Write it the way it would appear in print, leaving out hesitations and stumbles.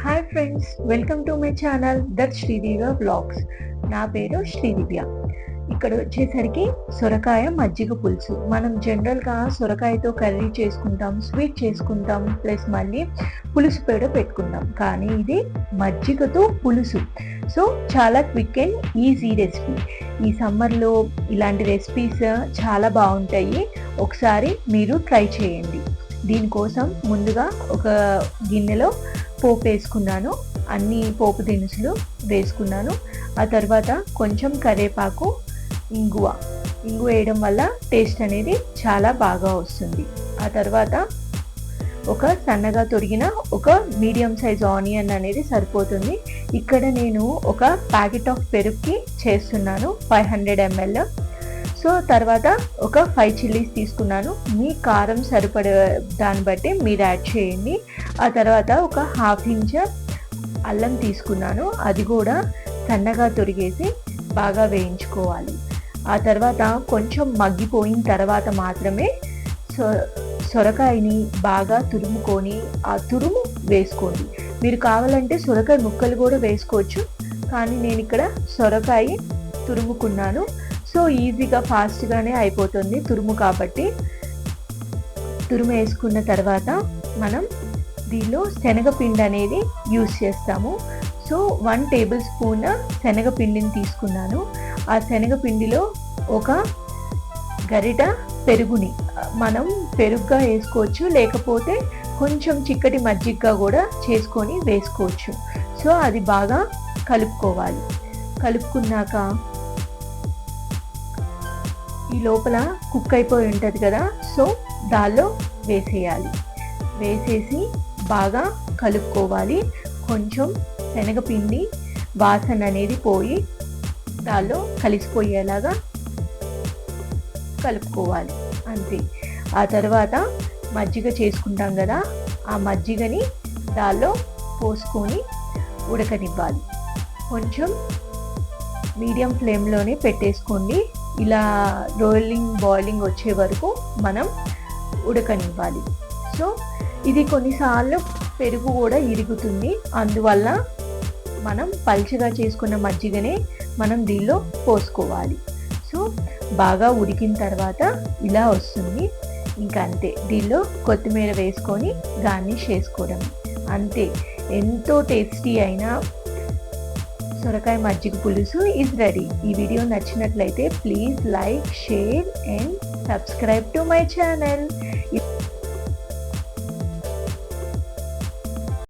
Hi friends, welcome to my channel that Sridivya vlogs. నా పేరు శ్రీదివ్య. ఇక్కడ వచ్చేసరికి సొరకాయ మజ్జిగ పులుసు. మనం జనరల్గా సొరకాయతో కర్రీ చేసుకుంటాం, స్వీట్ చేసుకుంటాం, ప్లస్ మళ్ళీ పులుసు పేడ పెట్టుకుంటాం. కానీ ఇది మజ్జిగతో పులుసు. సో చాలా క్విక్ అండ్ ఈజీ రెసిపీ. ఈ సమ్మర్లో ఇలాంటి రెసిపీస్ చాలా బాగుంటాయి. ఒకసారి మీరు ట్రై చేయండి. దీనికోసం ముందుగా ఒక గిన్నెలో పోపు వేసుకున్నాను. అన్ని పోపు దినుసులు వేసుకున్నాను. ఆ తర్వాత కొంచెం కరివేపాకు, ఇంగువ వేయడం వల్ల టేస్ట్ అనేది చాలా బాగా వస్తుంది. ఆ తర్వాత ఒక సన్నగా తొరిగిన ఒక మీడియం సైజ్ ఆనియన్ అనేది సరిపోతుంది. ఇక్కడ నేను ఒక ప్యాకెట్ ఆఫ్ పెరుగుకి చేస్తున్నాను, 500 ml. సో తర్వాత ఒక 5 చిల్లీస్ తీసుకున్నాను. మీ కారం సరిపడే దాన్ని బట్టి మీరు యాడ్ చేయండి. ఆ తర్వాత ఒక 1/2 ఇంచ్ అల్లం తీసుకున్నాను. అది కూడా సన్నగా తొరిగేసి బాగా వేయించుకోవాలి. ఆ తర్వాత కొంచెం మగ్గిపోయిన తర్వాత మాత్రమే సొరకాయని బాగా తురుముకొని ఆ తురుము వేసుకోండి. మీరు కావాలంటే సొరకాయ ముక్కలు కూడా వేసుకోవచ్చు, కానీ నేను ఇక్కడ సొరకాయ తురుముకున్నాను. సో ఈజీగా ఫాస్ట్గానే అయిపోతుంది తురుము కాబట్టి. తురుము వేసుకున్న తర్వాత మనం దీనిలో శనగపిండి అనేది యూస్ చేస్తాము. సో 1 టేబుల్ స్పూన్ శనగపిండిని తీసుకున్నాను. ఆ శనగపిండిలో ఒక గరిట పెరుగుని మనం పెరుగుగా వేసుకోవచ్చు, లేకపోతే కొంచెం చిక్కటి మజ్జిగగా కూడా చేసుకొని వేసుకోవచ్చు. సో అది బాగా కలుపుకోవాలి. కలుపుకున్నాక ఈ లోపల కుక్ అయిపోయి ఉంటుంది కదా, సో దానిలో వేసేయాలి. వేసేసి బాగా కలుపుకోవాలి. కొంచెం శనగపిండి వాసన అనేది పోయి దానిలో కలిసిపోయేలాగా కలుపుకోవాలి, అంతే. ఆ తర్వాత మజ్జిగ చేసుకుంటాం కదా, ఆ మజ్జిగని దానిలో పోసుకొని ఉడకనివ్వాలి. కొంచెం మీడియం ఫ్లేమ్లోనే పెట్టేసుకోండి. ఇలా బాయిలింగ్ వచ్చే వరకు మనం ఉడకనివ్వాలి. సో ఇది కొన్నిసార్లు పెరుగు కూడా ఇరుగుతుంది, అందువల్ల మనం పల్చగా చేసుకున్న మజ్జిగనే మనం దీనిలో పోసుకోవాలి. సో బాగా ఉడికిన తర్వాత ఇలా వస్తుంది. ఇంకా అంతే, దీనిలో కొత్తిమీర వేసుకొని గార్నిష్ చేసుకోవడం, అంతే. ఎంతో టేస్టీ అయిన సొరకాయ మజ్జిగ పులుసు ఈజ్ రెడీ. ఈ వీడియో నచ్చినట్లయితే please like, share and subscribe to my channel.